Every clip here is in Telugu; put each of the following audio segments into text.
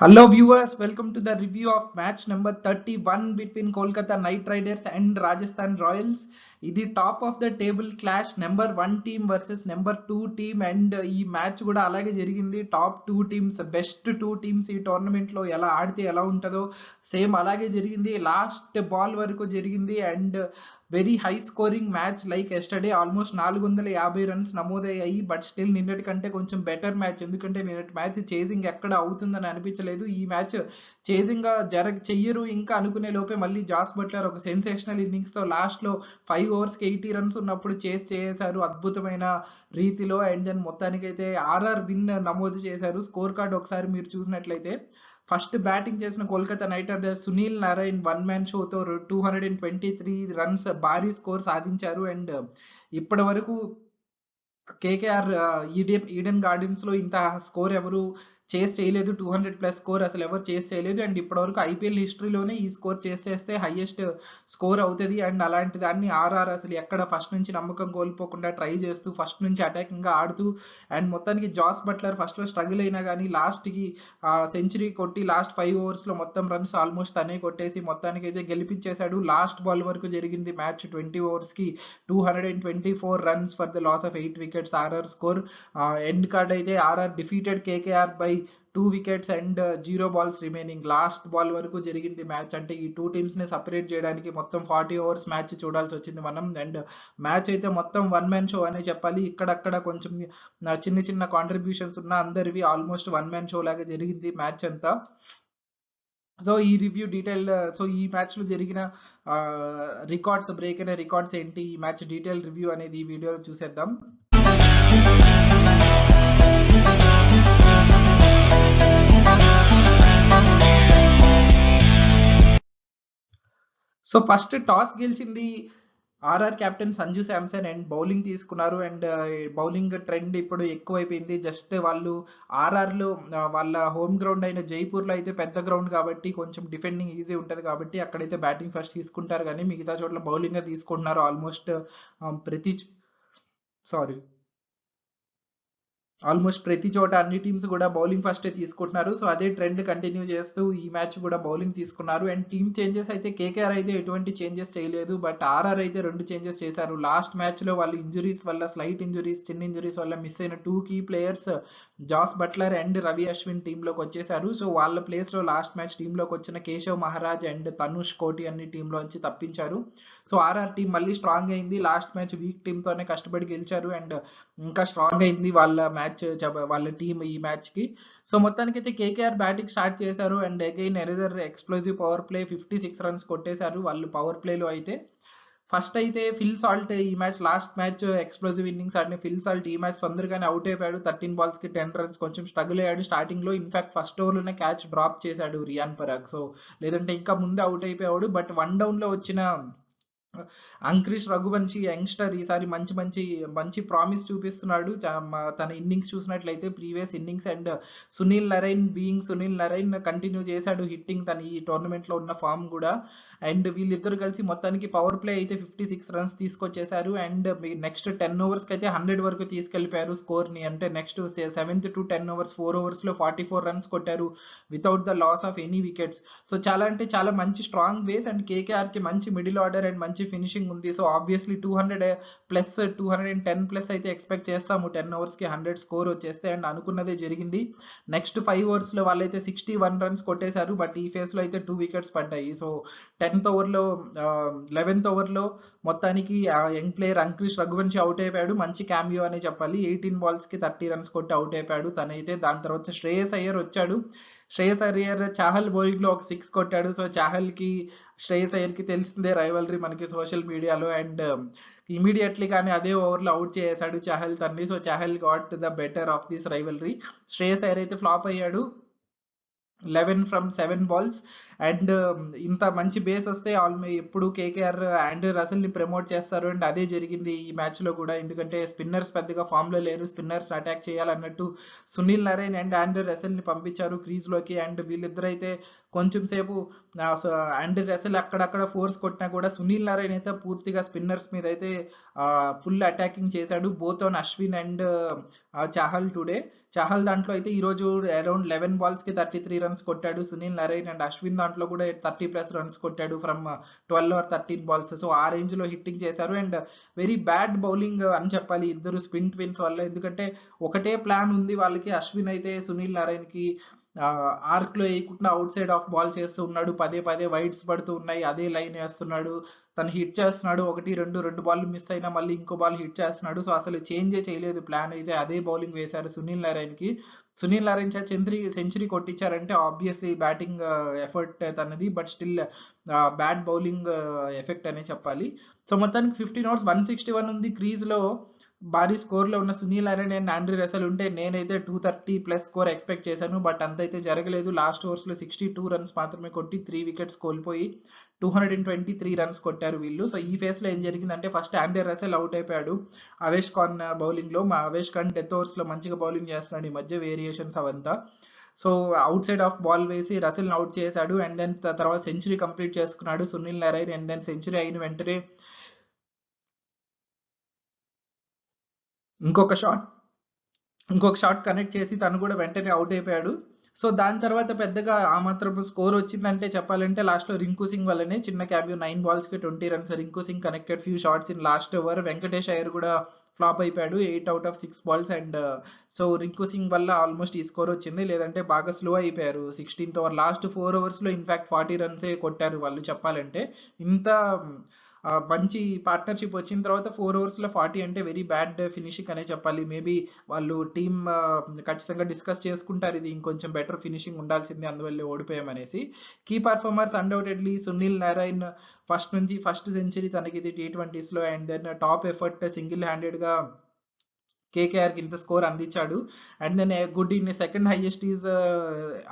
Hello viewers, welcome to the review of match number 31 between Kolkata Knight Riders and Rajasthan Royals. ఇది top of the table clash number 1 team versus number 2 team and ఈ మ్యాచ్ కూడా అలాగే జరిగింది. టాప్ 2 టీమ్స్, బెస్ట్ 2 టీమ్స్ ఈ టోర్నమెంట్ లో ఎలా ఆడితే ఎలా ఉంటుందో సేమ్ అలాగే జరిగింది. లాస్ట్ బాల్ వరకు జరిగింది and very high scoring match like yesterday. Almost 450 runs నమోదయ్యాయి. బట్ స్టిల్ నిన్నటి కంటే కొంచెం బెటర్ మ్యాచ్, ఎందుకంటే నిన్నటి మ్యాచ్ చేసింగ్ ఎక్కడ అవుతుందని అనిపించలేదు. ఈ మ్యాచ్ చేసింగ్ చెయ్యరు ఇంకా అనుకునే లోపే మళ్ళీ జాస్ బట్లర్ ఒక సెన్సేషనల్ ఇన్నింగ్స్ తో లాస్ట్ లో 5 ఓవర్స్ కి 80 రన్స్ ఉన్నప్పుడు చేసేశారు అద్భుతమైన రీతిలో. అండ్ దెన్ మొత్తానికి అయితే ఆర్ఆర్ విన్ నమోదు చేశారు. స్కోర్ కార్డ్ ఒకసారి మీరు చూసినట్లయితే ఫస్ట్ బ్యాటింగ్ చేసిన Kolkata Knight Riders Sunil Narayan 1 man షోతో 223 రన్స్ భారీ స్కోర్ సాధించారు. అండ్ ఇప్పటి వరకు కేకేఆర్ ఈడెన్ గార్డెన్స్ లో ఇంత స్కోర్ ఎవరు చేస్ చేయలేదు. 200+ స్కోర్ అసలు ఎవరు చేస్ చేయలేదు. అండ్ ఇప్పటివరకు ఐపీఎల్ హిస్టరీలోనే ఈ స్కోర్ చేసేస్తే హైయెస్ట్ స్కోర్ అవుతుంది. అండ్ అలాంటి దాన్ని ఆర్ఆర్ అసలు ఎక్కడ ఫస్ట్ నుంచి నమ్మకం కోల్పోకుండా ట్రై చేస్తూ ఫస్ట్ నుంచి అటాకింగ్ గా ఆడుతూ అండ్ మొత్తానికి జాస్ బట్లర్ ఫస్ట్ లో స్ట్రగుల్ అయినా కానీ లాస్ట్ కి సెంచరీ కొట్టి లాస్ట్ 5 ఓవర్స్ లో మొత్తం రన్స్ ఆల్మోస్ట్ తనే కొట్టేసి మొత్తానికి అయితే గెలిపించేశాడు. లాస్ట్ బాల్ వరకు జరిగింది మ్యాచ్. 20 ఓవర్స్ కి 224 runs for the loss of 8 wickets RR score. End card అయితే RR defeated KKR by 2 wickets and 0 balls remaining. Last ball వరకు జరిగింది మ్యాచ్. అంటే ఈ 2 టీమ్స్ ని సపరేట్ చేయడానికి మొత్తం 40 ఓవర్స్ మ్యాచ్ చూడాల్సి వచ్చింది మనం. అండ్ మ్యాచ్ అయితే మొత్తం 1 మ్యాన్ షో అనే చెప్పాలి. ఇక్కడక్కడ కొంచెం చిన్న చిన్న కాంట్రిబ్యూషన్స్ ఉన్న అందరివి ఆల్మోస్ట్ 1 మ్యాన్ షో లాగా జరిగింది మ్యాచ్ అంతా. సో ఈ రివ్యూ డీటెయిల్, సో ఈ మ్యాచ్ లో జరిగిన రికార్డ్స్, బ్రేక్ అయిన రికార్డ్స్ ఏంటి, ఈ మ్యాచ్ డీటెయిల్ రివ్యూ అనేది ఈ వీడియోలో చూసేద్దాం. సో ఫస్ట్ టాస్ గెలిచింది RR captain Sanju Samson and bowling తీసుకున్నారు. అండ్ బౌలింగ్ ట్రెండ్ ఇప్పుడు ఎక్కువైపోయింది. జస్ట్ వాళ్ళు ఆర్ఆర్లో వాళ్ళ హోమ్ గ్రౌండ్ అయిన జైపూర్లో అయితే పెద్ద గ్రౌండ్ కాబట్టి కొంచెం డిఫెండింగ్ ఈజీ ఉంటుంది కాబట్టి అక్కడైతే బ్యాటింగ్ ఫస్ట్ తీసుకుంటారు, కానీ మిగతా చోట్ల బౌలింగ్ తీసుకుంటున్నారు ఆల్మోస్ట్ ప్రతి చోట అన్ని టీమ్స్ కూడా బౌలింగ్ ఫస్ట్ తీసుకుంటున్నారు. సో అదే ట్రెండ్ కంటిన్యూ చేస్తూ ఈ మ్యాచ్ కూడా బౌలింగ్ తీసుకున్నారు. అండ్ టీమ్ చేంజెస్ అయితే కేకేఆర్ అయితే ఎటువంటి చేంజెస్ చేయలేదు, బట్ ఆర్ఆర్ అయితే 2 చేంజెస్ చేశారు. లాస్ట్ మ్యాచ్ లో వాళ్ళు ఇంజురీస్ వల్ల, స్లైట్ ఇంజురీస్, చిన్న ఇంజురీస్ వల్ల మిస్ అయిన 2 key players Jos Buttler and Ravi Ashwin టీంలోకి వచ్చేసారు. సో వాళ్ళ ప్లేస్ లో లాస్ట్ మ్యాచ్ టీంలోకి వచ్చిన కేశవ్ మహారాజ్ అండ్ తనుష్ కోటి అన్ని టీంలోంచి తప్పించారు. సో ఆర్ఆర్ టీం మళ్ళీ స్ట్రాంగ్ అయింది. లాస్ట్ మ్యాచ్ వీక్ టీమ్ తోనే కష్టపడి గెలిచారు అండ్ ఇంకా స్ట్రాంగ్ అయింది వాళ్ళ మ్యాచ్, వాళ్ళ టీం ఈ మ్యాచ్ కి. సో మొత్తానికి అయితే కేకేఆర్ బ్యాటింగ్ స్టార్ట్ చేశారు and again another explosive power play. 56 runs కొట్టేశారు వాళ్ళు పవర్ ప్లేలో అయితే. ఫస్ట్ అయితే ఫిల్ సాల్ట్ ఈ match, last match explosive innings ఆడిన ఫిల్ సాల్ట్ ఈ మ్యాచ్ తొందరగానే అవుట్ అయిపోయాడు. 13 బాల్స్ కి 10 రన్స్, కొంచెం స్ట్రగుల్ అయ్యాడు స్టార్టింగ్ లో. ఇన్ఫాక్ట్ ఫస్ట్ ఓవర్ లోనే క్యాచ్ డ్రాప్ చేశాడు రియాన్ పరాగ్. సో లేదంటే ఇంకా ముందే అవుట్ అయిపోయాడు. బట్ 1 డౌన్ లో వచ్చిన అంక్రిష్ రఘువంశీ యంగ్స్టర్ ఈసారి మంచి మంచి మంచి ప్రామిస్ చూపిస్తున్నాడు. తన ఇన్నింగ్స్ చూసినట్లయితే previous innings and Sunil Narine continue చేశాడు హిట్టింగ్ తన ఈ టోర్నమెంట్ లో ఉన్న ఫామ్ కూడా. అండ్ వీళ్ళిద్దరు కలిసి మొత్తానికి పవర్ ప్లే అయితే 56 రన్స్ తీసుకొచ్చేశారు. అండ్ నెక్స్ట్ 10 ఓవర్స్ కి అయితే 100 వరకు తీసుకెళ్లిపోయారు స్కోర్ ని. అంటే next 7th to 10 overs 4 overs లో 44 రన్స్ కొట్టారు without the loss of any wickets. So చాలా అంటే చాలా మంచి స్ట్రాంగ్ బేస్ అండ్ కేకేఆర్ కి మంచి మిడిల్ ఆర్డర్ అండ్ మంచి ఫినిషింగ్ ఉంది. సో ఆబ్వియస్లీ 210+ అయితే ఎక్స్పెక్ట్ చేస్తాము 10 ఓవర్స్ కి 100 స్కోర్ వచ్చేస్తే. అండ్ అనుకున్నదే జరిగింది. నెక్స్ట్ 5 ఓవర్స్ లో వాళ్ళైతే 61 రన్స్ కొట్టేశారు. బట్ ఈ ఫేస్ లో అయితే 2 వికెట్స్ పడ్డాయి. సో 10th ఓవర్లో 11th ఓవర్లో మొత్తానికి యంగ్ ప్లేయర్ అంక్రిష్ రఘువంశీ అవుట్ అయిపోయాడు. మంచి క్యామియో అనే చెప్పాలి. 18 బాల్స్ కి 30 రన్స్ కొట్టి అవుట్ అయిపోయాడు తనైతే. దాని తర్వాత శ్రేయస్ అయ్యర్ వచ్చాడు. శ్రేయస్ అయ్యర్ చాహల్ బౌలింగ్ లో ఒక 6 కొట్టాడు. సో చాహల్ కి శ్రేయస్ అయ్యర్ కి తెలిసిందే రైవలరీ మనకి సోషల్ మీడియాలో. అండ్ ఇమీడియట్లీ కానీ అదే ఓవర్ లో అవుట్ చేశాడు చాహల్ తన్ని. So Chahal got the better of this rivalry. Shreyas Iyer అయితే ఫ్లాప్ అయ్యాడు 11 from 7 balls. అండ్ ఇంత మంచి బేస్ వస్తే ఎప్పుడు కేకేఆర్ ఆండ్రే రసెల్ ని ప్రమోట్ చేస్తారు. అండ్ అదే జరిగింది ఈ మ్యాచ్ లో కూడా. ఎందుకంటే స్పిన్నర్స్ పెద్దగా ఫామ్ లో లేరు, స్పిన్నర్స్ అటాక్ చేయాలన్నట్టు Sunil Narine and Andre Russell ని పంపించారు క్రీజ్ లోకి. అండ్ వీళ్ళిద్దరైతే కొంచెం సేపు ఆండ్రే రసెల్ అక్కడక్కడ ఫోర్స్ కొట్టినా కూడా సునీల్ నరైన్ అయితే పూర్తిగా స్పిన్నర్స్ మీద అయితే ఫుల్ అటాకింగ్ చేశాడు both on Ashwin and Chahal today. Chahal దాంట్లో అయితే ఈ రోజు అరౌండ్ 11 బాల్స్ కి 33 రన్స్ కొట్టాడు. సునీల్ నరైన్ అండ్ అశ్విన్ దాంట్లో కూడా 30+ రన్స్ కొట్టాడు ఫ్రమ్ 12 or 13 balls. సో ఆ రేంజ్ లో హిట్టింగ్ చేశారు అండ్ వెరీ బ్యాడ్ బౌలింగ్ అని చెప్పాలి ఇద్దరు స్పిన్ ట్విన్స్ వల్ల. ఎందుకంటే ఒకటే ప్లాన్ ఉంది వాళ్ళకి. అశ్విన్ అయితే సునీల్ నరైన్ కి ఆర్క్ లో వేయకుండా అవుట్ సైడ్ ఆఫ్ బాల్ చేస్తూ ఉన్నాడు. పదే పదే వైడ్స్ పడుతూ ఉన్నాయి. అదే లైన్ వేస్తున్నాడు. తను హిట్ చేస్తున్నాడు. 1-2 బాల్ మిస్ అయినా మళ్ళీ ఇంకో బాల్ హిట్ చేస్తున్నాడు. సో అసలు చేంజే చేయలేదు ప్లాన్ అయితే. అదే బౌలింగ్ వేశారు సునీల్ నరైన్ కి. సునీల్ నరైన్ సెంచరీ కొట్టించారంటే ఆబ్వియస్లీ బ్యాటింగ్ ఎఫర్ట్ తనది, but still bad bowling effect అనే చెప్పాలి. సో మొత్తానికి 15 overs 161 ఉంది. క్రీజ్ లో భారీ స్కోర్ లో ఉన్న Sunil Narine and Andrei Russell ఉంటే నేనైతే 230+ స్కోర్ ఎక్స్పెక్ట్ చేశాను. బట్ అంతైతే జరగలేదు. లాస్ట్ ఓవర్స్ లో 62 రన్స్ మాత్రమే కొట్టి 3 వికెట్స్ కోల్పోయి 223 రన్స్ కొట్టారు వీళ్ళు. సో ఈ ఫేస్ లో ఏం జరిగిందంటే ఫస్ట్ ఆండ్రీ రసెల్ అవుట్ అయిపోయాడు అవేష్ ఖాన్ బౌలింగ్ లో. మా అవేష్ ఖాన్ డెత్ ఓవర్స్ లో మంచిగా బౌలింగ్ చేస్తున్నాడు ఈ మధ్య, వేరియేషన్స్ అవంతా. So outside off ball వేసి రసెల్ అవుట్ చేశాడు అండ్ దెన్ తర్వాత సెంచరీ కంప్లీట్ చేసుకున్నాడు Sunil Narine. And then century అయిన వెంటనే ఇంకొక షాట్ కనెక్ట్ చేసి తను కూడా వెంటనే అవుట్ అయిపోయాడు. సో దాని తర్వాత పెద్దగా ఆ మాత్రం స్కోర్ వచ్చిందంటే చెప్పాలంటే లాస్ట్ లో రింకు సింగ్ వల్లనే. చిన్న క్యాబ్యూ 9 balls కి 20 runs. Rinku Singh connected few shots in last over. Venkatesh Iyer కూడా ఫ్లాప్ అయిపోయాడు 8 out of 6 balls. And so Rinku Singh వల్ల ఆల్మోస్ట్ ఈ స్కోర్ వచ్చింది. లేదంటే బాగా స్లో అయిపోయారు 16th over. లాస్ట్ 4 overs లో ఇన్ఫాక్ట్ 40 runs కొట్టారు వాళ్ళు చెప్పాలంటే. ఇంత మంచి పార్ట్నర్షిప్ వచ్చిన తర్వాత 4 overs లో 40 అంటే వెరీ బ్యాడ్ ఫినిషింగ్ అనే చెప్పాలి. మేబీ వాళ్ళు టీమ్ ఖచ్చితంగా డిస్కస్ చేసుకుంటారు ఇది ఇంకొంచెం బెటర్ ఫినిషింగ్ ఉండాల్సిందే, అందువల్ల ఓడిపోయామనేసి. Key performers undoubtedly Sunil Narine first century తనకి ఇది T20s లో. And then top effort single handed గా కేకేఆర్ కి ఇంత స్కోర్ అందించాడు. And then good innings second highest is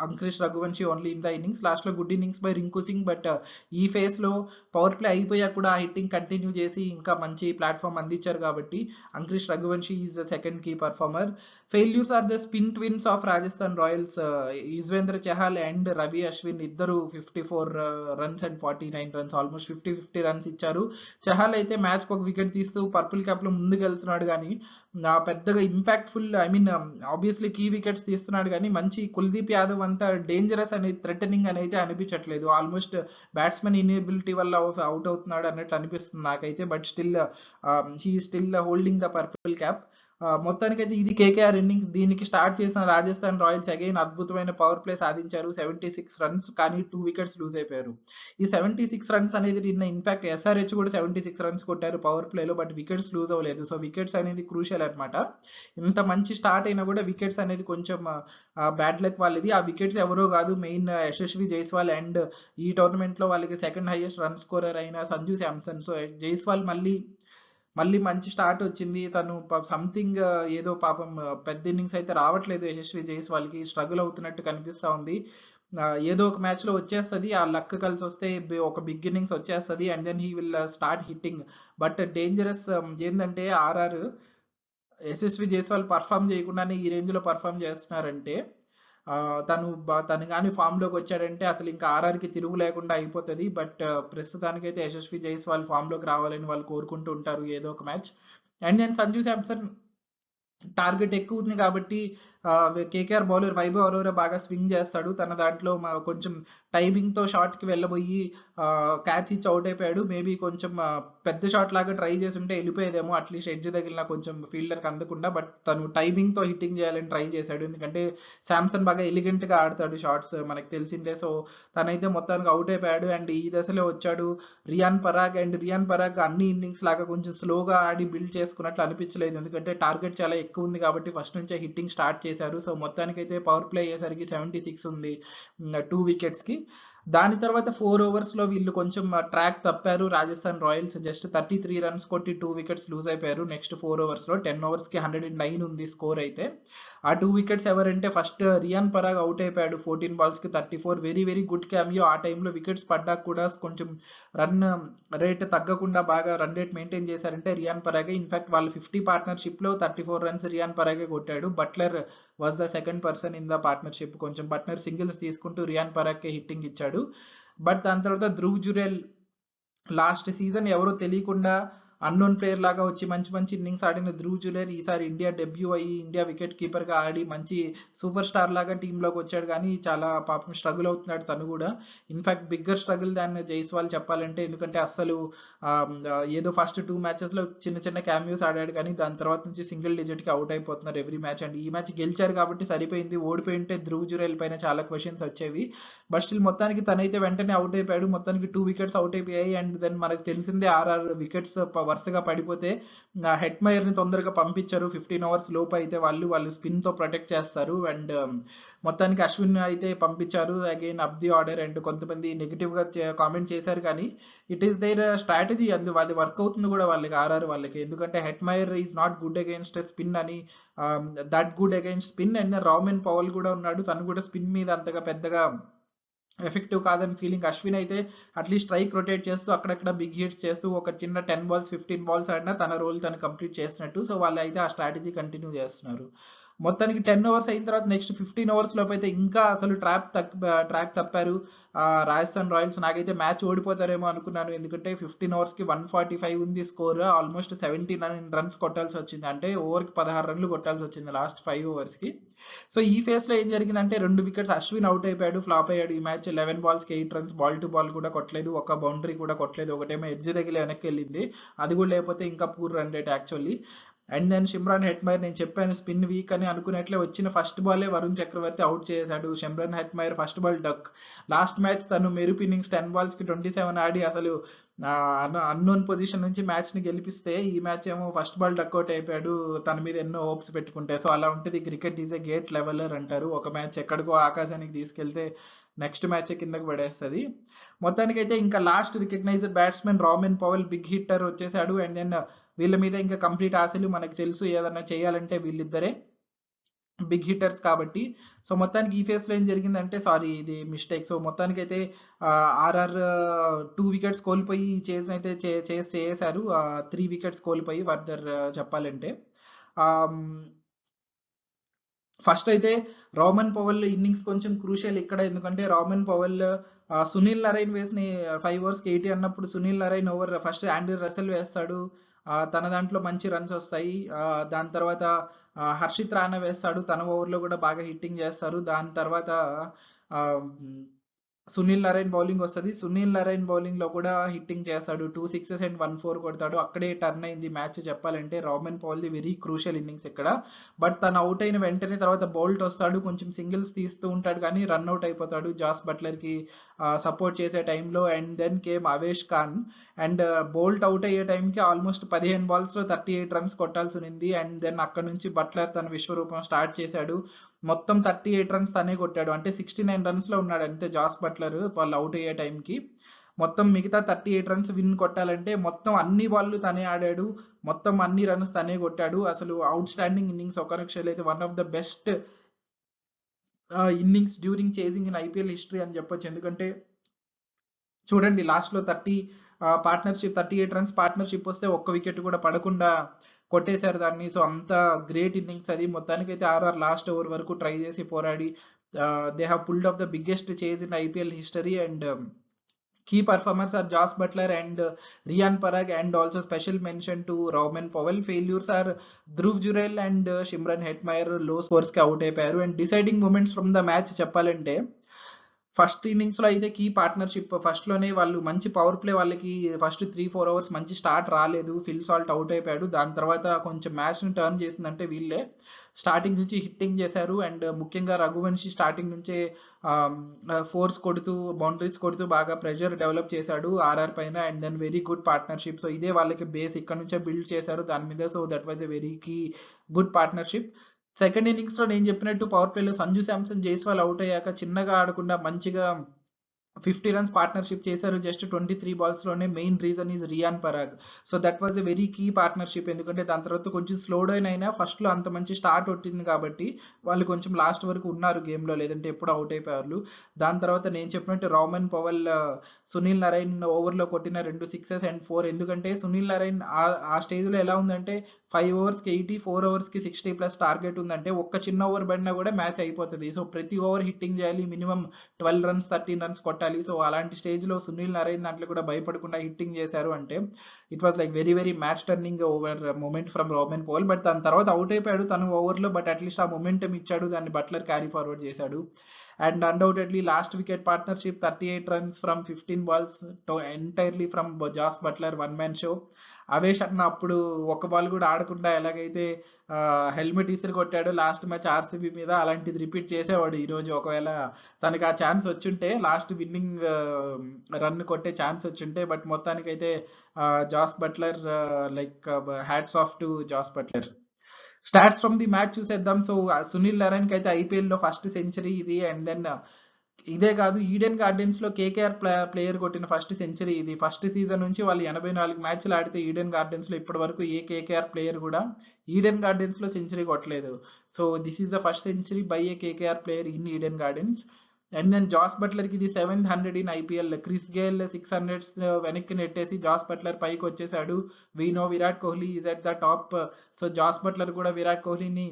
Ankush Raghuvanshi only in the innings. Last లో good innings by Rinku Singh. But ఈ ఫేస్ లో పవర్ ప్లే అయిపోయాక కూడా హిట్టింగ్ కంటిన్యూ చేసి ఇంకా మంచి ప్లాట్ఫామ్ అందించారు కాబట్టి Ankush Raghuvanshi is second key performer. Failures are the spin twins of Rajasthan Royals. Yuzvendra Chahal and Ravi Ashwin ఇద్దరు 54 runs and 49 runs, almost 50 runs ఇచ్చారు. చహల్ అయితే మ్యాచ్ కి ఒక వికెట్ తీస్తూ పర్పుల్ క్యాప్ లో ముందుకు వెళ్తున్నాడు కానీ పెద్దగా ఇంపాక్ట్ఫుల్ ఆబ్వియస్లీ కీ వికెట్స్ తీస్తున్నాడు కానీ మంచి కుల్దీప్ యాదవ్ అంతా డేంజరస్ అనేది థ్రెటనింగ్ అనేది అనిపించట్లేదు. ఆల్మోస్ట్ బ్యాట్స్మెన్ ఇనేబిలిటీ వల్ల అవుట్ అవుతున్నాడు అన్నట్లు అనిపిస్తుంది నాకైతే. But still he still holding the purple cap. మొత్తానికైతే ఇది కేకేఆర్ ఇన్నింగ్స్. దీనికి స్టార్ట్ చేసిన రాజస్థాన్ రాయల్స్ అగైన్ అద్భుతమైన పవర్ ప్లే సాధించారు 76 runs, కానీ 2 wickets లూజ్ అయిపోయారు. ఈ 76 runs అనేది నిన్న ఇన్ఫాక్ట్ SRH కూడా 76 runs కొట్టారు పవర్ ప్లేలో, బట్ వికెట్స్ లూజ్ అవ్వలేదు. సో వికెట్స్ అనేది క్రూషియల్ అనమాట. ఇంత మంచి స్టార్ట్ అయినా కూడా వికెట్స్ అనేది కొంచెం బ్యాడ్ లక్ వాళ్ళది. ఆ వికెట్స్ ఎవరో కాదు, మెయిన్ యశస్వి జైస్వాల్ అండ్ ఈ టోర్నమెంట్ లో వాళ్ళకి సెకండ్ హైయెస్ట్ రన్ స్కోరర్ అయిన సంజు శాంసన్. సో జైస్వాల్ మళ్ళీ మంచి స్టార్ట్ వచ్చింది. తను సంథింగ్ ఏదో పాపం పెద్ద ఇన్నింగ్స్ అయితే రావట్లేదు యశస్వి జైస్వాల్కి, స్ట్రగుల్ అవుతున్నట్టు కనిపిస్తా ఉంది. ఏదో ఒక మ్యాచ్ లో వచ్చేస్తుంది, ఆ లక్ కలిసి వస్తే ఒక బిగ్ ఇన్నింగ్స్ వచ్చేస్తుంది and then he will start hitting. But dangerous ఏంటంటే యశస్వి జైస్వాల్ పర్ఫామ్ చేయకుండానే ఈ రేంజ్ లో పర్ఫామ్ చేస్తున్నారంటే తను కానీ ఫామ్ లోకి వచ్చాడంటే అసలు ఇంకా ఆర్ఆర్కి తిరుగు లేకుండా అయిపోతుంది. బట్ ప్రస్తుతానికైతే యశస్వి జైస్వాల్ ఫామ్ లోకి రావాలని వాళ్ళు కోరుకుంటూ ఉంటారు ఏదో ఒక మ్యాచ్. అండ్ నేను సంజు శాంసన్ టార్గెట్ ఎక్కువ ఉంది కాబట్టి కేకేఆర్ బౌలర్ వైభవ్ అరోరా బాగా స్వింగ్ చేస్తాడు. తన దాంట్లో కొంచెం టైమింగ్ తో షాట్ కి వెళ్ళబోయి క్యాచ్ ఇచ్చి అవుట్ అయిపోయాడు. మేబీ కొంచెం పెద్ద షాట్ లాగా ట్రై చేసి ఉంటే వెళ్ళిపోయేదేమో, అట్లీస్ట్ ఎడ్జ్ తగిలిన కొంచెం ఫీల్డర్ కి అందకుండా. బట్ తను టైమింగ్ తో హిట్టింగ్ చేయాలని ట్రై చేశాడు, ఎందుకంటే శాంసన్ బాగా ఎలిగెంట్ గా ఆడతాడు షాట్స్ మనకు తెలిసిందే. సో తనైతే మొత్తానికి అవుట్ అయిపోయాడు. అండ్ ఈ దశలో వచ్చాడు రియాన్ పరాగ్ అన్ని ఇన్నింగ్స్ లాగా కొంచెం స్లోగా ఆడి బిల్డ్ చేసుకున్నట్లు అనిపించలేదు, ఎందుకంటే టార్గెట్ చాలా ఎక్కువ ఉంది కాబట్టి ఫస్ట్ నుంచే హిట్టింగ్ స్టార్ట్ చేశారు. సో మొత్తానికైతే పవర్ ప్లే అయ్యేసరికి 76 ఉంది 2 wickets కి. దాని తర్వాత 4 overs లో వీళ్ళు కొంచెం ట్రాక్ తప్పారు రాజస్థాన్ రాయల్స్. జస్ట్ 33 runs కొట్టి 2 wickets లూజ్ అయిపోయారు నెక్స్ట్ 4 overs లో. 10 overs కి 109 ఉంది స్కోర్ అయితే. ఆ 2 wickets ఎవరంటే ఫస్ట్ రియాన్ పరాగ్ అవుట్ అయిపోయాడు 14 balls కి 34. Very very good cameo. ఆ టైంలో వికెట్స్ పడ్డా కూడా కొంచెం రన్ రేట్ తగ్గకుండా బాగా రన్ రేట్ మెయింటైన్ చేశారంటే రియాన్ పరాగే. ఇన్ఫాక్ట్ వాళ్ళ 50 పార్ట్నర్షిప్ లో 34 runs రియాన్ పరాగే కొట్టాడు. Butler was the second person in the partnership. కొంచెం బట్లర్ సింగిల్స్ తీసుకుంటూ రియాన్ పరాగ్ కే హిట్టింగ్ ఇచ్చాడు. బట్ దాని తర్వాత ధ్రువ్ జురెల్ లాస్ట్ సీజన్ ఎవరో తెలియకుండా అన్నోన్ ప్లేయర్ లాగా వచ్చి మంచి మంచి ఇన్నింగ్స్ ఆడిన ధ్రువ్ జురేల్ ఈసారి ఇండియా డెబ్యూ అయ్యి ఇండియా వికెట్ కీపర్గా ఆడి మంచి సూపర్ స్టార్ లాగా టీంలోకి వచ్చాడు, కానీ చాలా పాపం స్ట్రగుల్ అవుతున్నాడు తను కూడా. ఇన్ఫాక్ట్ బిగ్గర్ స్ట్రగుల్ దాన్ని జైస్వాల్ చెప్పాలంటే, ఎందుకంటే అస్సలు ఏదో ఫస్ట్ 2 మ్యాచెస్లో చిన్న చిన్న క్యామియోస్ ఆడాడు, కానీ దాని తర్వాత నుంచి సింగిల్ డిజిట్కి అవుట్ అయిపోతున్నారు ఎవ్రీ మ్యాచ్. అండ్ ఈ మ్యాచ్ గెలిచారు కాబట్టి సరిపోయింది, ఓడిపోయింటే ధ్రువ్ జురేల్ పైన చాలా క్వశ్చన్స్ వచ్చేవి. బట్ స్టిల్ మొత్తానికి తనైతే వెంటనే అవుట్ అయిపోయాడు, మొత్తానికి 2 వికెట్స్ అవుట్ అయిపోయాయి. అండ్ దెన్ మనకు తెలిసిందే ఆర్ఆర్ వికెట్స్ వరుసగా పడిపోతే హెట్మైర్ ని తొందరగా పంపించారు. 15 ఓవర్స్ లోపు అయితే వాళ్ళు స్పిన్ తో ప్రొటెక్ట్ చేస్తారు. అండ్ మొత్తానికి అశ్విన్ అయితే పంపించారు again up the order. And కొంతమంది నెగిటివ్ గా కామెంట్ చేశారు, కానీ ఇట్ ఈస్ దేర్ స్ట్రాటజీ, అది వర్క్ అవుతుంది కూడా వాళ్ళకి, ఆర్ఆర్ వాళ్ళకి. ఎందుకంటే Hetmyer is not good against spin అని, that good against spin. And Rovman Powell కూడా ఉన్నాడు, తను కూడా స్పిన్ మీద అంతగా పెద్దగా ఎఫెక్టివ్ కాదని ఫీలింగ్. అశ్విన్ అయితే అట్లీస్ట్ స్ట్రైక్ రొటేట్ చేస్తూ అక్కడక్కడ బిగ్ హిట్స్ చేస్తూ ఒక చిన్న 10 బాల్స్ 15 బాల్స్ ఆడినా తన రోల్ తను కంప్లీట్ చేసినట్టు. సో వాళ్ళు అయితే ఆ స్ట్రాటజీ కంటిన్యూ చేస్తున్నారు. మొత్తానికి 10 ఓవర్స్ అయిన తర్వాత నెక్స్ట్ 15 ఓవర్స్ లోపు అయితే ఇంకా అసలు ట్రాక్ తప్పారు రాజస్థాన్ రాయల్స్. నాకైతే మ్యాచ్ ఓడిపోతారేమో అనుకున్నాను, ఎందుకంటే 15 ఓవర్స్కి 145 ఉంది స్కోర్, ఆల్మోస్ట్ 79 రన్స్ కొట్టాల్సి వచ్చింది, అంటే ఓవర్కి 16 రన్లు కొట్టాల్సి వచ్చింది లాస్ట్ 5 ఓవర్స్కి. సో ఈ ఫేస్ లో ఏం జరిగిందంటే 2 వికెట్స్ అశ్విన్ అవుట్ అయిపోయాడు, ఫ్లాప్ అయ్యాడు ఈ match. 11 బాల్స్కి 8 runs, ball to ball కూడా కొట్టలేదు, ఒక బౌండరీ కూడా కొట్టలేదు, ఒకటేమో ఎడ్జ్ తగిలి వెనక్కి వెళ్ళింది, అది కూడా లేకపోతే ఇంకా poor run rate actually. And then Shimron Hetmyer, నేను చెప్పాను స్పిన్ వీక్ అని అనుకున్నట్లే వచ్చిన ఫస్ట్ బాలే వరుణ్ చక్రవర్తి అవుట్ చేశాడు. Shimron Hetmyer first ball duck. Last match తను మెరుపు ఇన్నింగ్స్ 10 బాల్స్కి 27 ఆడి అసలు అన్నోన్ పొజిషన్ నుంచి మ్యాచ్ ని గెలిపిస్తే, ఈ మ్యాచ్ ఏమో ఫస్ట్ బాల్ డక్అవుట్ అయిపోయాడు తన మీద ఎన్నో హోప్స్ పెట్టుకుంటే. సో అలా ఉంటుంది cricket, is a gate leveller అంటారు, ఒక మ్యాచ్ ఎక్కడికో ఆకాశానికి తీసుకెళ్తే నెక్స్ట్ మ్యాచ్ కిందకి పడేస్తుంది. మొత్తానికైతే ఇంకా last recognized batsmen Rovman Powell big hitter వచ్చేసాడు. అండ్ దెన్ వీళ్ళ మీద ఇంకా కంప్లీట్ ఆశలు, మనకు తెలుసు ఏదన్నా చేయాలంటే వీళ్ళిద్దరే బిగ్ హిట్టర్స్ కాబట్టి. సో మొత్తానికి ఈ ఫేస్ లో ఏం జరిగిందంటే, సారీ ఇది మిస్టేక్. సో మొత్తానికి అయితే ఆర్ఆర్ 2 వికెట్స్ కోల్పోయి చేజ్ అయితే చేశారు, 3 వికెట్స్ కోల్పోయి వర్దర్ చెప్పాలంటే. ఫస్ట్ అయితే రామన్ పవల్ ఇన్నింగ్స్ కొంచెం క్రూషియల్ ఇక్కడ, ఎందుకంటే రామన్ పవల్ సునీల్ నరైన్ వేసిన 5 ఓవర్స్కి 80 అన్నప్పుడు Sunil Narine over first Andrei Russell వేస్తాడు, తన దాంట్లో మంచి రన్స్ వస్తాయి. దాని తర్వాత హర్షిత్ రాణా వేస్తాడు, తన ఓవర్లో కూడా బాగా హిట్టింగ్ చేస్తారు. దాని తర్వాత సునీల్ నరైన్ బౌలింగ్ వస్తుంది, సునీల్ నరైన్ బౌలింగ్ లో కూడా హిట్టింగ్ చేస్తాడు, 2 6 అండ్ 1 4 కొడతాడు. అక్కడే టర్న్ అయింది మ్యాచ్ చెప్పాలంటే. Rovman Powell the very crucial innings ఇక్కడ. బట్ తను అవుట్ అయిన వెంటనే తర్వాత బౌల్ట్ వస్తాడు, కొంచెం సింగిల్స్ తీస్తూ ఉంటాడు, కానీ రన్అట్ అయిపోతాడు జాస్ బట్లర్ కి సపోర్ట్ చేసే టైంలో. And then came Avesh Khan, and Boult out అయ్యే టైంకి ఆల్మోస్ట్ 15 బాల్స్ లో 38 రన్స్ కొట్టాల్సి ఉంది. అండ్ దెన్ అక్కడ నుంచి బట్లర్ తన విశ్వరూపం స్టార్ట్ చేశాడు, మొత్తం 38 రన్స్ తనే కొట్టాడు, అంటే 69 రన్స్ లో ఉన్నాడు అంతే జాస్ బట్లర్ వాళ్ళు అవుట్ అయ్యే టైంకి. మొత్తం మిగతా 38 రన్స్ విన్ కొట్టాలంటే మొత్తం అన్ని బాళ్ళు తనే ఆడాడు, మొత్తం అన్ని రన్స్ తనే కొట్టాడు. అసలు అవుట్ స్టాండింగ్ ఇన్నింగ్స్, ఒక నిమిషం అయితే one of the best innings during chasing in IPL history అని చెప్పొచ్చు. ఎందుకంటే చూడండి లాస్ట్ లో 38 రన్స్ పార్ట్నర్షిప్ వస్తే ఒక్క వికెట్ కూడా పడకుండా కొట్టేశారు దాన్ని. సో అంత గ్రేట్ ఇన్నింగ్స్ అది. మొత్తానికైతే ఆర్ఆర్ లాస్ట్ ఓవర్ వరకు ట్రై చేసి పోరాడి they have pulled off the biggest chase in IPL history. And key performers are Josh Butler and Riyan Parag, and also special mention to Roman Powell. Failures are Dhruv Jurel and Shimran Hetmyer low scores కి అవుట్ అయిపోయారు. And deciding moments from the match చెప్పాలంటే, ఫస్ట్ ఇన్నింగ్స్ లో అయితే కీ పార్ట్నర్షిప్ ఫస్ట్ లోనే వాళ్ళు మంచి పవర్ ప్లే, వాళ్ళకి ఫస్ట్ 3-4 అవర్స్ మంచి స్టార్ట్ రాలేదు, ఫిల్ సాల్ట్ అవుట్ అయిపోయాడు. దాని తర్వాత కొంచెం మ్యాచ్ ని టర్న్ చేసిందంటే వీళ్ళే స్టార్టింగ్ నుంచి హిట్టింగ్ చేశారు. అండ్ ముఖ్యంగా రఘువంశీ స్టార్టింగ్ నుంచే ఫోర్స్ కొడుతూ బౌండరీస్ కొడుతూ బాగా ప్రెషర్ డెవలప్ చేశాడు ఆర్ఆర్ పైన. And then very good partnership. So ఇదే వాళ్ళకి బేస్, ఇక్కడ నుంచే బిల్డ్ చేశారు దాని మీద. So that was a very key good partnership. Second innings లో నేను చెప్పినట్టు పవర్ ప్లేలో సంజు శాంసన్ జైస్వాల్ అవుట్ అయ్యాక చిన్నగా ఆడకుండా మంచిగా 50 రన్స్ పార్ట్నర్షిప్ చేశారు జస్ట్ 23 బాల్స్ లోనే. Main reason is Riyan Parag. So that was a very key partnership, ఎందుకంటే దాని తర్వాత కొంచెం స్లో డౌన్ అయినా ఫస్ట్ లో అంత మంచి స్టార్ట్ వచ్చింది కాబట్టి వాళ్ళు కొంచెం లాస్ట్ వరకు ఉన్నారు గేమ్ లో, లేదంటే ఎప్పుడు అవుట్ అయిపోయారు. దాని తర్వాత నేను చెప్పినట్టు Rovman Powell Sunil Narine over లో కొట్టిన 2 6 అండ్ 4, ఎందుకంటే సునీల్ నరైన్ ఆ స్టేజ్ లో ఎలా ఉందంటే 5 ఓవర్స్కి 80, 4 ఓవర్స్కి 60+ టార్గెట్ ఉందంటే ఒక్క చిన్న ఓవర్ పడినా కూడా మ్యాచ్ అయిపోతుంది. సో ప్రతి ఓవర్ హిట్టింగ్ చేయాలి, మినిమం 12 రన్స్ 13 రన్స్ కొట్టాలి. సో అలాంటి స్టేజ్లో సునీల్ నారాయణ్ దాంట్లో కూడా భయపడకుండా హిట్టింగ్ చేశారు అంటే it was like very very match turning over moment from Robin Powell. But దాని తర్వాత అవుట్ అయిపోయాడు తను ఓవర్లో, బట్ అట్లీస్ట్ ఆ మొమెంటం ఇచ్చాడు, దాన్ని బట్లర్ క్యారీ ఫార్వర్డ్ చేశాడు. And undoubtedly last wicket partnership 38 runs from 15 balls entirely from Jos Butler, one man show. Avesh అన్న అప్పుడు ఒక బాల్ కూడా ఆడకుండా ఎలాగైతే హెల్మెట్ ఇసిరి కొట్టాడు లాస్ట్ మ్యాచ్ ఆర్సీబీ మీద, అలాంటిది రిపీట్ చేసేవాడు ఈరోజు. ఒకవేళ తనకి ఆ ఛాన్స్ వచ్చుంటే, లాస్ట్ విన్నింగ్ రన్ కొట్టే ఛాన్స్ వచ్చుంటే. బట్ మొత్తానికైతే Jos Butler, like hats off to Jos Butler. Stats from the match చూసేద్దాం. సో సునీల్ నారాయణ్కి అయితే ఐపీఎల్లో ఫస్ట్ సెంచరీ ఇది. అండ్ దెన్ ఇదే కాదు, ఈడెన్ గార్డెన్స్లో కేకేఆర్ ప్లేయర్ కొట్టిన ఫస్ట్ సెంచరీ ఇది. ఫస్ట్ సీజన్ నుంచి వాళ్ళు 84 మ్యాచ్లు ఆడితే ఈడెన్ గార్డెన్స్లో ఇప్పటి వరకు ఏ కేకేఆర్ ప్లేయర్ కూడా ఈడెన్ గార్డెన్స్లో సెంచరీ కొట్టలేదు. So this is the first century by a KKR player in Eden Gardens. And then Jos బట్లర్కి ఇది 700 ఇన్ ఐపీఎల్. క్రిస్ గేల్ 600 వెనక్కి నెట్టేసి జాస్ బట్లర్ పైకి వచ్చేసాడు. We know Virat Kohli is at the top. So Jos Butler కూడా విరాట్ కోహ్లీని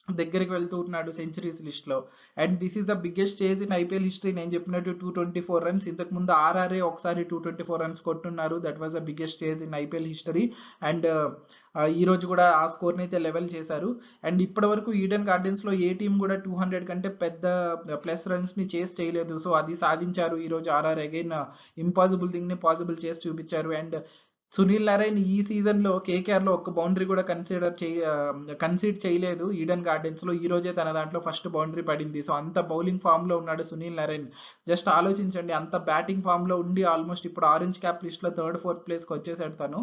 దగ్గరికి వెళ్తున్నాడు సెంచరీస్ లిస్ట్లో. And this is the biggest chase in IPL history. నేను చెప్పినట్టు 224 runs. ఇంతకు ముందు ఆర్ఆర్ఏ ఒకసారి 224 runs కొట్టున్నారు. That was the biggest chase in IPL history. And ఈ రోజు కూడా ఆ స్కోర్ని అయితే లెవెల్ చేశారు. అండ్ ఇప్పటి వరకు ఈడెన్ గార్డెన్స్లో ఏ టీం కూడా 200 కంటే పెద్ద ప్లస్ రన్స్ని చేస్ చేయలేదు. సో అది సాధించారు ఈరోజు ఆర్ఆర్. అగైన్ ఇంపాసిబుల్ థింగ్ని పాసిబుల్ చేసి చూపించారు. అండ్ సునీల్ నారాయణ్ ఈ సీజన్లో కేకేఆర్లో ఒక్క బౌండరీ కూడా కన్సీడ్ చేయలేదు ఈడెన్ గార్డెన్స్లో. ఈ రోజే తన దాంట్లో ఫస్ట్ బౌండరీ పడింది. సో అంత బౌలింగ్ ఫామ్లో ఉన్నాడు సునీల్ నారాయణ్. జస్ట్ ఆలోచించండి, అంత బ్యాటింగ్ ఫామ్లో ఉండి ఆల్మోస్ట్ ఇప్పుడు ఆరెంజ్ క్యాప్ లిస్ట్లో 3rd 4th ప్లేస్కి వచ్చేసాడు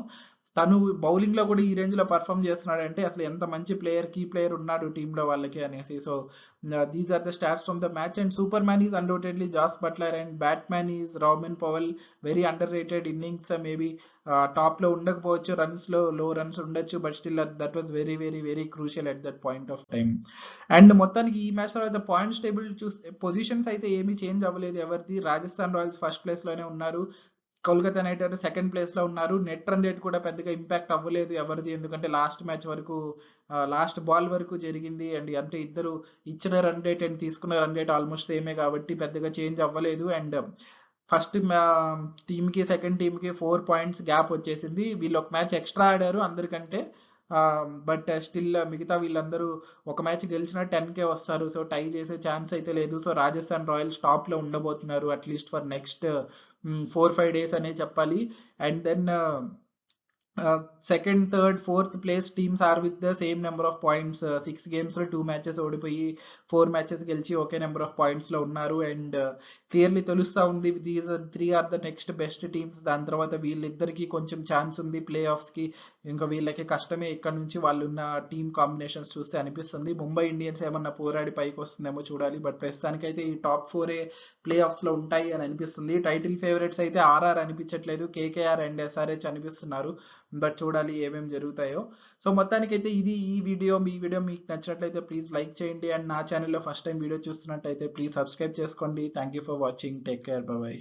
తను బౌలింగ్లో కూడా ఈ రేంజ్లో పర్ఫామ్ చేస్తున్నాడు అంటే అసలు ఎంత మంచి ప్లేయర్, కీ ప్లేయర్ ఉన్నాడు టీంలో వాళ్ళకి అనేసి. So these are the stats from the match. And Superman is undoubtedly Jos Buttler and Batman is Robin Powell. Very underrated innings. Maybe టాప్లో ఉండకపోవచ్చు, రన్స్లో లో రన్స్ ఉండొచ్చు, but still that was very very very crucial at that point of time. And మొత్తానికి ఈ మ్యాచ్ తర్వాత పాయింట్స్ టేబుల్ చూస్తే పొజిషన్స్ అయితే ఏమీ చేంజ్ అవ్వలేదు ఎవరిది. రాజస్థాన్ రాయల్స్ ఫస్ట్ ప్లేస్లోనే ఉన్నారు, కోల్కతా నైట్ రైడర్స్ సెకండ్ ప్లేస్లో ఉన్నారు. నెట్ రన్ రేట్ కూడా పెద్దగా ఇంపాక్ట్ అవ్వలేదు ఎవరిది, ఎందుకంటే లాస్ట్ మ్యాచ్ వరకు లాస్ట్ బాల్ వరకు జరిగింది. అండ్ అంటే ఇద్దరు ఇచ్చిన రన్ రేట్ అండ్ తీసుకున్న రన్ రేట్ ఆల్మోస్ట్ సేమే కాబట్టి పెద్దగా చేంజ్ అవ్వలేదు. అండ్ ఫస్ట్ టీంకి సెకండ్ టీంకి 4 points గ్యాప్ వచ్చేసింది. వీళ్ళు ఒక మ్యాచ్ ఎక్స్ట్రా ఆడారు అందరికంటే, బట్ స్టిల్ మిగతా వీళ్ళందరూ ఒక మ్యాచ్ గెలిచినా 10K వస్తారు. సో టై చేసే ఛాన్స్ అయితే లేదు. సో రాజస్థాన్ రాయల్స్ టాప్లో ఉండబోతున్నారు అట్లీస్ట్ ఫర్ నెక్స్ట్ 4-5 days అనే చెప్పాలి. And then second, third, fourth place teams are with the same number of points. 6 games 2 matches ఓడిపోయి 4 matches గెలిచి ఒకే నెంబర్ ఆఫ్ పాయింట్స్లో ఉన్నారు. అండ్ క్లియర్లీ తెలుస్తూ ఉంది these 3 are the next best teams. దాని తర్వాత వీళ్ళిద్దరికి కొంచెం ఛాన్స్ ఉంది ప్లే ఆఫ్స్కి. ఇంకా వీళ్ళకి కష్టమే ఇక్కడ నుంచి వాళ్ళు ఉన్న టీమ్ కాంబినేషన్స్ చూస్తే అనిపిస్తుంది. ముంబై ఇండియన్స్ ఏమన్నా పోరాడి పైకి వస్తుందేమో చూడాలి. బట్ ప్రస్తుతానికైతే ఈ టాప్ 4 ప్లే ఆఫ్స్లో ఉంటాయి అని అనిపిస్తుంది. టైటిల్ ఫేవరెట్స్ అయితే ఆర్ఆర్ అనిపించట్లేదు, కేకేఆర్ అండ్ ఎస్ఆర్హెచ్ అనిపిస్తున్నారు. బట్ చూడాలి ఏమేమి జరుగుతాయో. సో మొత్తానికైతే ఇది ఈ వీడియో మీకు నచ్చినట్లయితే ప్లీజ్ లైక్ చేయండి. అండ్ నా ఛానల్లో ఫస్ట్ టైం వీడియో చూస్తున్నట్టయితే ప్లీజ్ సబ్స్క్రైబ్ చేసుకోండి. Thank you for watching. Take care. By.